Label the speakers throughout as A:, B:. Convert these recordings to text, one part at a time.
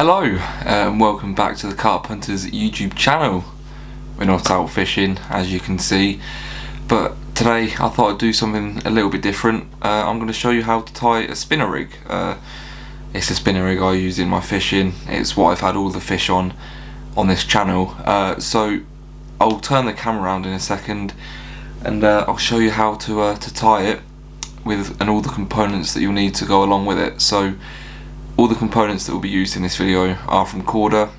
A: Hello and welcome back to the Carp Hunters YouTube channel. We're not out fishing, as you can see, but today I thought I'd do something a little bit different. I'm going to show you how to tie a spinner rig. It's a spinner rig I use in my fishing. It's what I've had all the fish on this channel. So I'll turn the camera around in a second and I'll show you how to tie it and all the components that you'll need to go along with it. So all the components that will be used in this video are from Corda,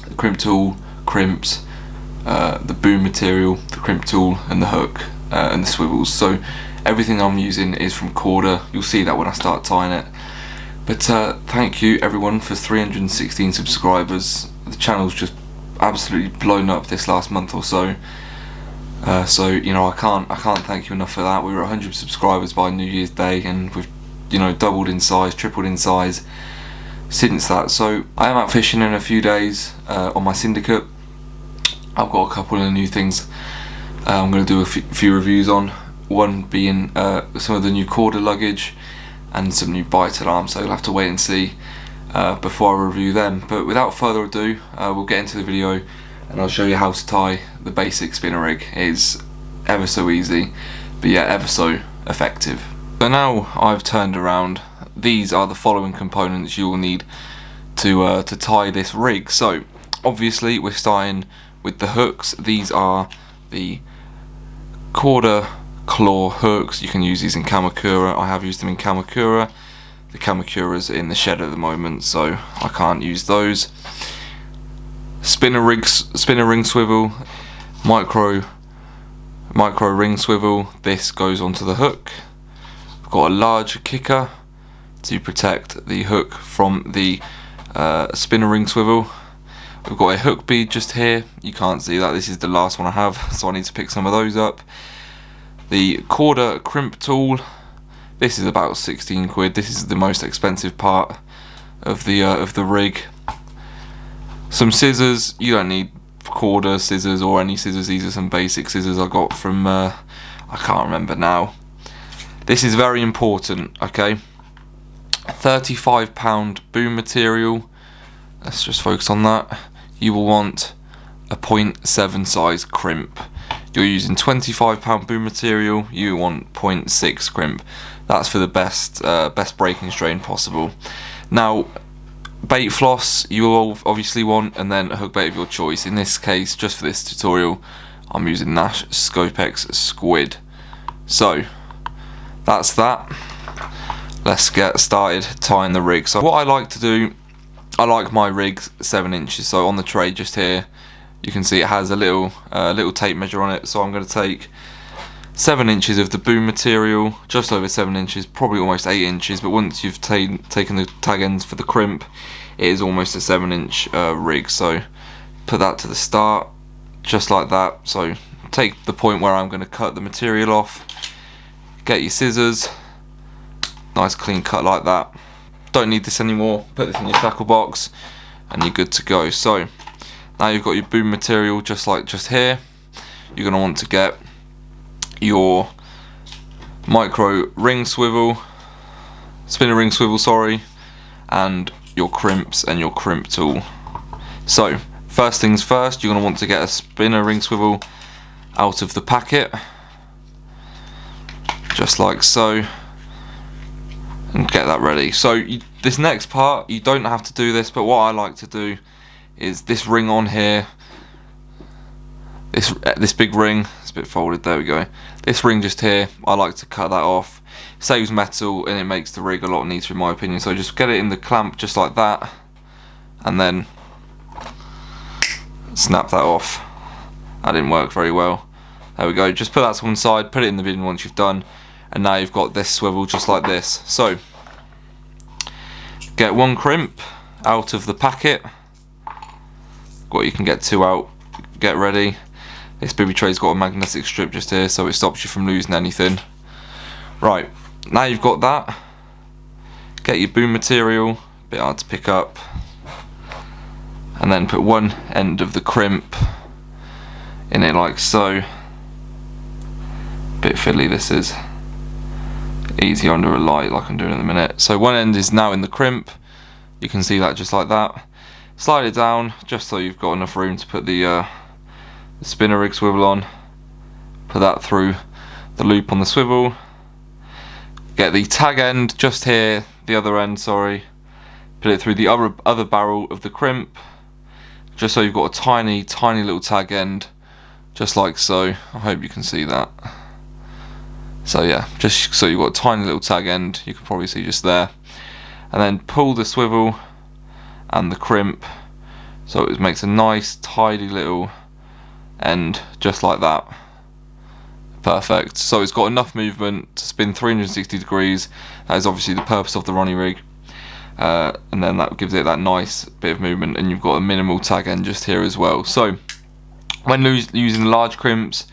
A: the crimp tool, crimps, the boom material, the crimp tool and the hook and the swivels. So everything I'm using is from Corda. You'll see that when I start tying it. But thank you everyone for 316 subscribers. The channel's just absolutely blown up this last month or so. So you know, I can't thank you enough for that. We were 100 subscribers by New Year's Day and we've doubled in size, tripled in size since that. So I am out fishing in a few days on my syndicate. I've got a couple of new things I'm going to do a few reviews on. One being some of the new Corda luggage and some new bite alarms, so you'll have to wait and see before I review them. But without further ado, we'll get into the video and I'll show you how to tie the basic spinner rig. It is ever so easy, but yet ever so effective. So now I've turned around, these are the following components you will need to tie this rig. So obviously we're starting with the hooks. These are the Corda claw hooks. You can use these in Kamakura. I have used them in Kamakura. The Kamakura's in the shed at the moment, so I can't use those. Spinner ring swivel, micro ring swivel. This goes onto the hook. I've got a large kicker to protect the hook from the spinner ring swivel. We've got a hook bead just here. You can't see that, this is the last one I have, so I need to pick some of those up. The Corda crimp tool, this is about 16 quid. This is the most expensive part of the rig. Some scissors. You don't need Corda scissors or any scissors, these are some basic scissors I got from I can't remember now. This is very important, okay? £35 boom material. Let's just focus on that. You will want a 0.7 size crimp. You're using £25 boom material, you want 0.6 crimp. That's for the best breaking strain possible. Now, bait floss you will obviously want, and then a hook bait of your choice. In this case, just for this tutorial, I'm using Nash Scopex Squid. So that's that. Let's get started tying the rig. So what I like to do, I like my rig 7 inches. So on the tray just here, you can see it has a little tape measure on it. So I'm going to take 7 inches of the boom material, just over 7 inches, probably almost 8 inches. But once you've taken the tag ends for the crimp, it is almost a 7-inch rig. So put that to the start, just like that. So take the point where I'm going to cut the material off. Get your scissors, nice clean cut like that. Don't need this anymore, put this in your tackle box and you're good to go. So now you've got your boom material just here. You're going to want to get your micro ring swivel, spinner ring swivel, sorry, and your crimps and your crimp tool. So first things first, you're going to want to get a spinner ring swivel out of the packet, just like so, and get that ready. So this next part, you don't have to do this, but what I like to do is this ring on here, this big ring, it's a bit folded, there we go. This ring just here, I like to cut that off. Saves metal and it makes the rig a lot neater in my opinion. So just get it in the clamp just like that, and then snap that off. That didn't work very well. There we go, just put that to one side, put it in the bin once you've done. And now you've got this swivel just like this. So get one crimp out of the packet. What you can get two out, get ready. This bibby tray's got a magnetic strip just here, so it stops you from losing anything. Right, now you've got that, get your boom material, a bit hard to pick up, and then put one end of the crimp in it like so. Bit fiddly this is. Easy under a light like I'm doing in a minute. So one end is now in the crimp, You can see that just like that. Slide it down just so you've got enough room to put the spinner rig swivel on. Put that through the loop on the swivel. Get the tag end just here, the other end, sorry. Put it through the other barrel of the crimp, just so you've got a tiny little tag end, just like so. I hope you can see that. So yeah, just so you've got a tiny little tag end, you can probably see just there. And then pull the swivel and the crimp, so it makes a nice tidy little end, just like that. Perfect. So it's got enough movement to spin 360 degrees. That is obviously the purpose of the Ronnie rig. And then that gives it that nice bit of movement, and you've got a minimal tag end just here as well. So when using large crimps,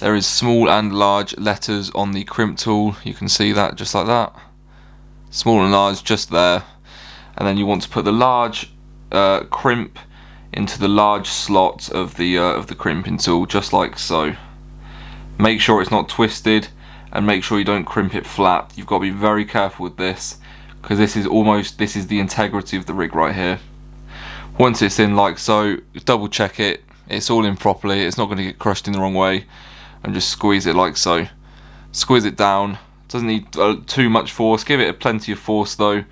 A: there is small and large letters on the crimp tool. You can see that just like that. Small and large just there. And then you want to put the large crimp into the large slot of the crimping tool, just like so. Make sure it's not twisted, and make sure you don't crimp it flat. You've got to be very careful with this, because this is the integrity of the rig right here. Once it's in like so, double check it, it's all in properly, it's not going to get crushed in the wrong way, and just squeeze it like so. Squeeze it down. Doesn't need too much force. Give it plenty of force though,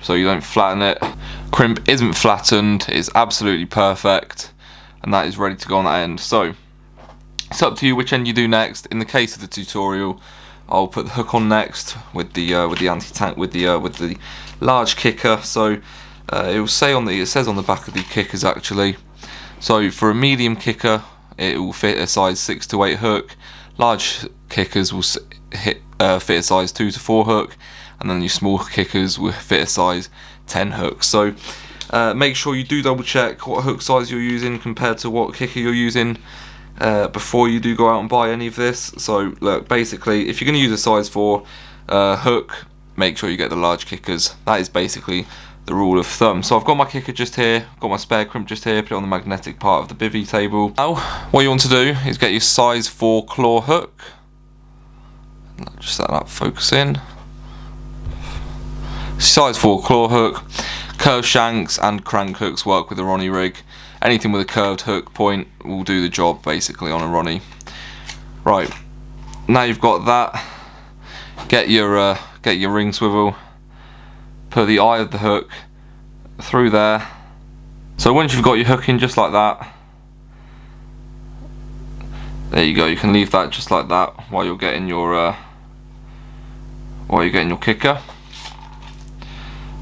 A: so you don't flatten it. Crimp isn't flattened, it's absolutely perfect, and that is ready to go on that end. So it's up to you which end you do next. In the case of the tutorial, I'll put the hook on next with the anti-tank with the large kicker. So it says on the back of the kickers actually. So for a medium kicker, it will fit a size 6 to 8 hook. Large kickers will fit a size 2 to 4 hook, and then your small kickers will fit a size 10 hook. So make sure you do double check what hook size you're using compared to what kicker you're using before you do go out and buy any of this. So look, basically, if you're going to use a size 4 hook, make sure you get the large kickers. That is basically the rule of thumb. So I've got my kicker just here, got my spare crimp just here, put it on the magnetic part of the bivvy table. Now what you want to do is get your size 4 claw hook. Just let that focus in. Size 4 claw hook. Curved shanks and crank hooks work with the Ronnie rig. Anything with a curved hook point will do the job basically on a Ronnie. Right, now you've got that, get your ring swivel, put the eye of the hook through there. So once you've got your hook in just like that, there you go. You can leave that just like that while you're getting your kicker.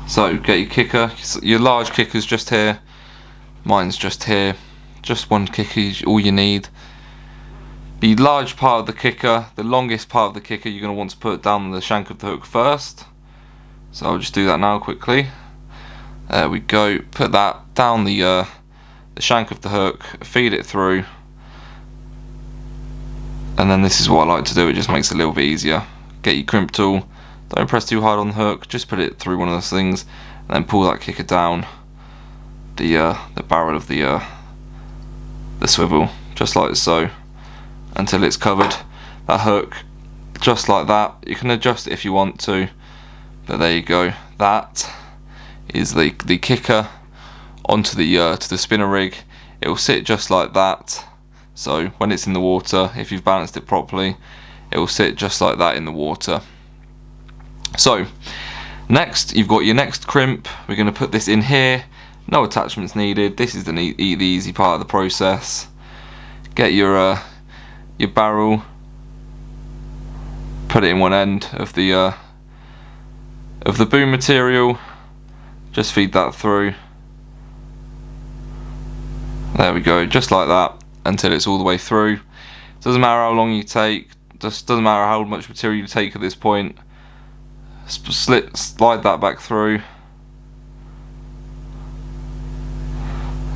A: So get your kicker, your large kicker's just here. Mine's just here, just one kicker is all you need. The large part of the kicker, the longest part of the kicker, you're going to want to put down the shank of the hook first. So I'll just do that now quickly. There we go, put that down the shank of the hook, feed it through. And then this is what I like to do, it just makes it a little bit easier. Get your crimp tool, don't press too hard on the hook, just put it through one of those things, and then pull that kicker down the barrel of the swivel, just like so, until it's covered. That hook, just like that. You can adjust it if you want to, but there you go. That is the kicker onto the to the spinner rig. It will sit just like that. So when it's in the water, if you've balanced it properly, it will sit just like that in the water. So next, you've got your next crimp. We're going to put this in here. No attachments needed. This is the easy part of the process. Get your barrel, put it in one end of the boom material. Just feed that through. There we go, just like that, until it's all the way through. Doesn't matter how long you take. Just doesn't matter how much material you take at this point. Slide that back through.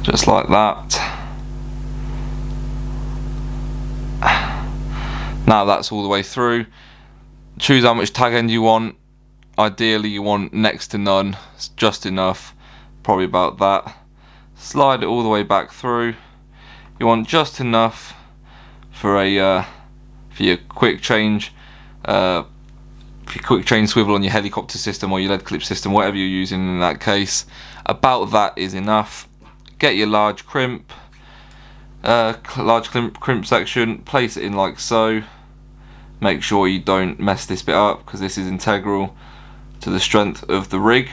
A: Just like that. Now that's all the way through. Choose how much tag end you want. Ideally you want next to none. It's just enough. Probably about that. Slide it all the way back through. You want just enough for your quick change your quick chain swivel on your helicopter system or your lead clip system, whatever you're using in that case. About that is enough. Get your large crimp section, place it in like so. Make sure you don't mess this bit up because this is integral to the strength of the rig.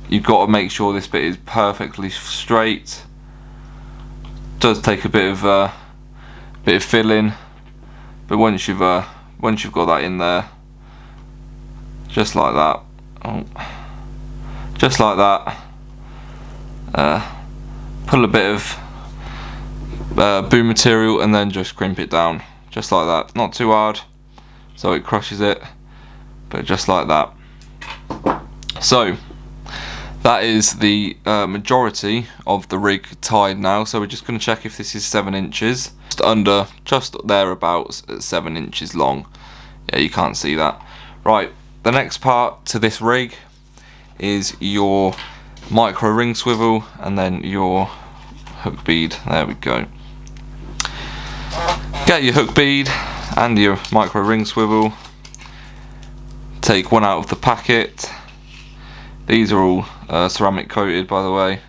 A: You've got to make sure this bit is perfectly straight. Does take a bit of filling, but once you've got that in there, just like that, just like that, pull a bit of boom material and then just crimp it down, just like that. Not too hard, so it crushes it, but just like that. So that is the majority of the rig tied now. So we're just going to check if this is 7 inches, just thereabouts at 7 inches long. Yeah, you can't see that. Right, the next part to this rig is your micro ring swivel and then your hook bead. There we go. Get your hook bead and your micro ring swivel. Take one out of the packet. These are all ceramic coated, by the way.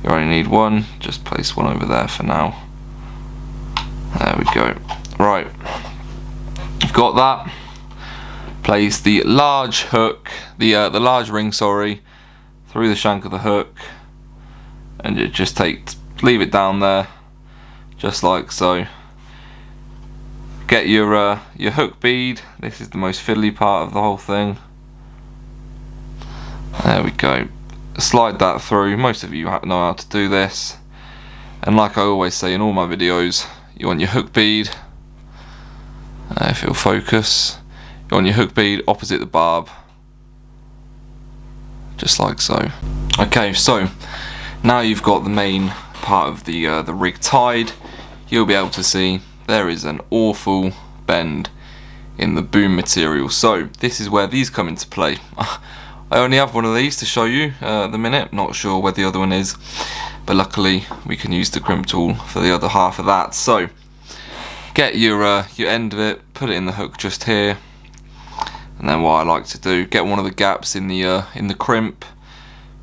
A: You only need one, just place one over there for now. There we go. Right, you've got that. Place the large hook, the large ring, sorry, through the shank of the hook, and you just leave it down there, just like so. Get your hook bead. This is the most fiddly part of the whole thing. There we go. Slide that through. Most of you know how to do this, and like I always say in all my videos, you want your hook bead, if it'll focus, you want your hook bead opposite the barb, just like so. Okay, so now you've got the main part of the rig tied, you'll be able to see there is an awful bend in the boom material. So this is where these come into play. I only have one of these to show you at the minute, not sure where the other one is, but luckily we can use the crimp tool for the other half of that. So get your end of it, put it in the hook just here, and then what I like to do, get one of the gaps in the crimp,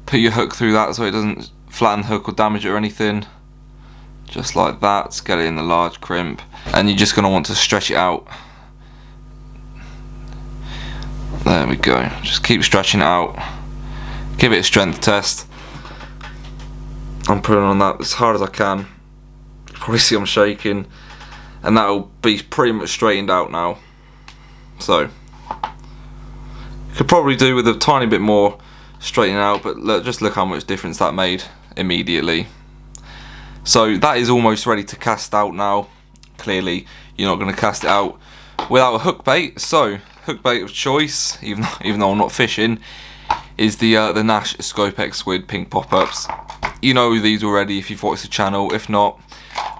A: put your hook through that so it doesn't flatten the hook or damage it or anything, just like that. Get it in the large crimp, and you're just going to want to stretch it out. There we go, just keep stretching it out, give it a strength test. I'm putting on that as hard as I can, you can probably see I'm shaking, and that'll be pretty much straightened out now. So you could probably do with a tiny bit more straightening out, but just look how much difference that made immediately. So that is almost ready to cast out now. Clearly you're not going to cast it out without a hook bait, so hook bait of choice, even though I'm not fishing, is the Nash Scopex Squid pink pop-ups. You know these already if you've watched the channel. If not,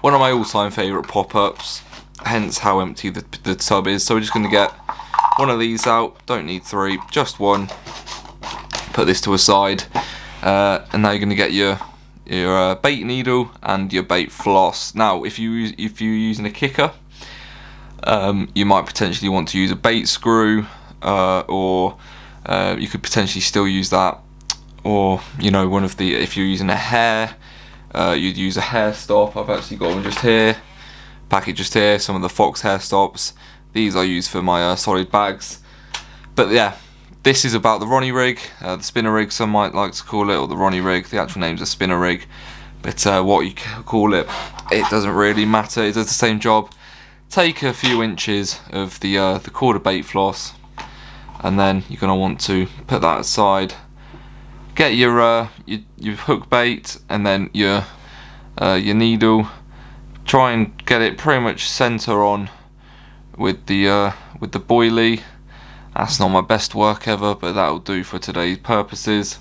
A: one of my all-time favourite pop-ups, hence how empty the tub is. So we're just going to get one of these out, don't need 3, just one. Put this to a side, and now you're going to get your bait needle and your bait floss. Now if you're using a kicker, you might potentially want to use a bait screw, or you could potentially still use that, or you know, if you're using a hair, you'd use a hair stop. I've actually got one just here, packet just here, some of the Fox hair stops. These I use for my solid bags. But yeah, this is about the Ronnie rig, the spinner rig some might like to call it, or the Ronnie rig. The actual name's a spinner rig, but what you call it, it doesn't really matter, it does the same job. Take a few inches of the quarter bait floss, and then you're going to want to put that aside. Get your hook bait and then your needle. Try and get it pretty much center on with the boilie. That's not my best work ever, but that'll do for today's purposes.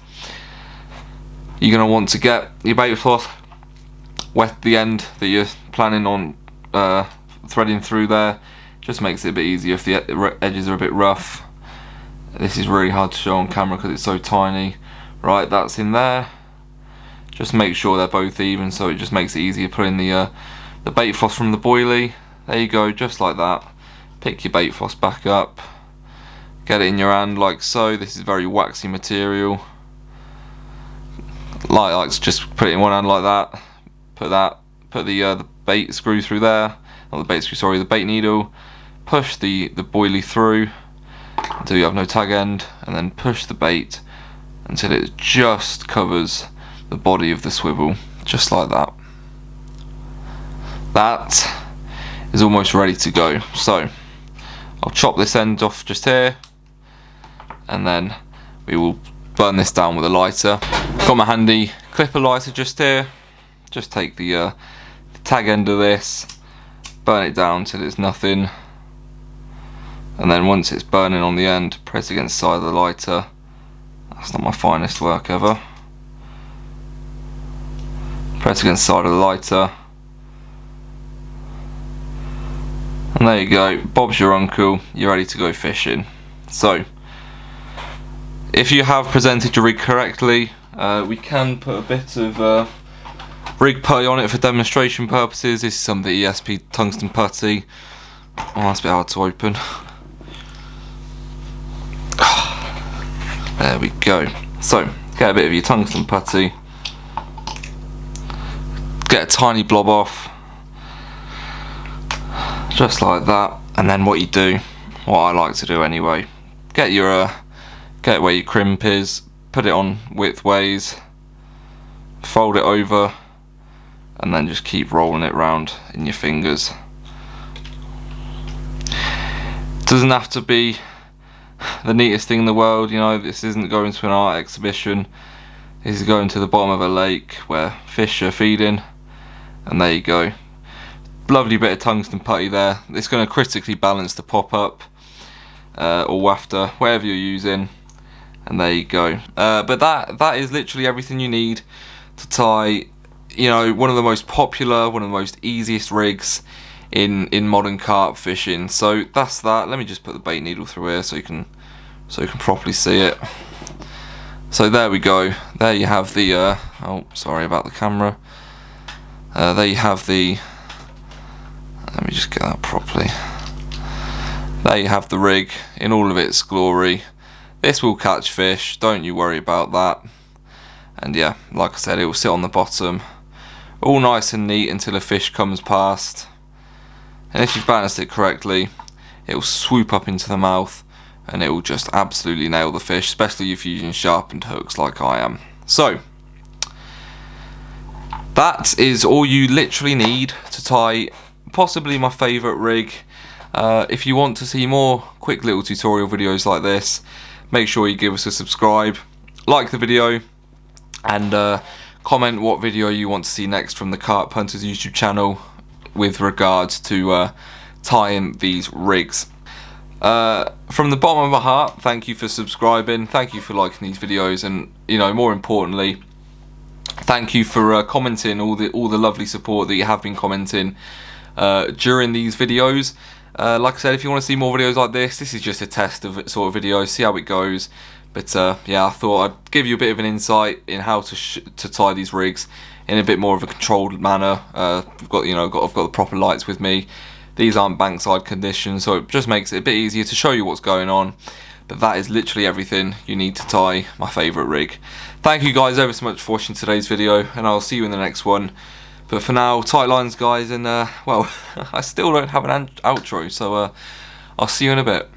A: You're going to want to get your bait floss, wet the end that you're planning on threading through there. Just makes it a bit easier if the edges are a bit rough. This is really hard to show on camera because it's so tiny. Right, that's in there. Just make sure they're both even, so it just makes it easier putting the bait floss from the boilie. There you go, just like that. pick your bait floss back up, get it in your hand like so. This is very waxy material. Like to just put it in one hand like that. Put the bait screw through there. Not the bait screw, sorry, the bait needle. Push the boilie through until you have no tag end, and then push the bait until it just covers the body of the swivel, just like that. That is almost ready to go. So I'll chop this end off just here, and then we will burn this down with a lighter. Got my handy clipper lighter just here. Just take the tag end of this, burn it down till it's nothing, and then once it's burning on the end, press against the side of the lighter. That's not my finest work ever. Press against the side of the lighter, and there you go. Bob's your uncle. You're ready to go fishing. So if you have presented your rig correctly, we can put a bit of rig putty on it for demonstration purposes. This is some of the ESP tungsten putty. Oh, that's a bit hard to open. There we go. So get a bit of your tungsten putty, get a tiny blob off, just like that. And then what you do, what I like to do anyway, get where your crimp is, put it on widthways, fold it over, and then just keep rolling it round in your fingers. Doesn't have to be the neatest thing in the world, you know. This isn't going to an art exhibition. This is going to the bottom of a lake where fish are feeding, and there you go. Lovely bit of tungsten putty there. It's going to critically balance the pop up or wafter, whatever you're using, and there you go. But that is literally everything you need to tie, you know, one of the most popular, one of the most easiest rigs in modern carp fishing. So that's that. Let me just put the bait needle through here so you can properly see it. So there we go. There you have the oh, sorry about the camera. There you have the, let me just get that properly. There you have the rig in all of its glory. This will catch fish, don't you worry about that. And yeah, like I said, it will sit on the bottom all nice and neat until a fish comes past. And if you've balanced it correctly, it will swoop up into the mouth and it will just absolutely nail the fish, especially if you're using sharpened hooks like I am. So that is all you literally need to tie possibly my favourite rig. If you want to see more quick little tutorial videos like this, make sure you give us a subscribe, like the video, and comment what video you want to see next from the Carp Hunters YouTube channel with regards to tying these rigs. From the bottom of my heart, thank you for subscribing, thank you for liking these videos, and you know, more importantly, thank you for commenting, all the lovely support that you have been commenting during these videos. Like I said, if you want to see more videos like this is just a test of sort of video, see how it goes. But yeah, I thought I'd give you a bit of an insight in how to tie these rigs in a bit more of a controlled manner. I've got the proper lights with me. These aren't bankside conditions, so it just makes it a bit easier to show you what's going on. But that is literally everything you need to tie my favourite rig. Thank you guys ever so much for watching today's video, and I'll see you in the next one. But for now, tight lines guys, and well, I still don't have an outro, so I'll see you in a bit.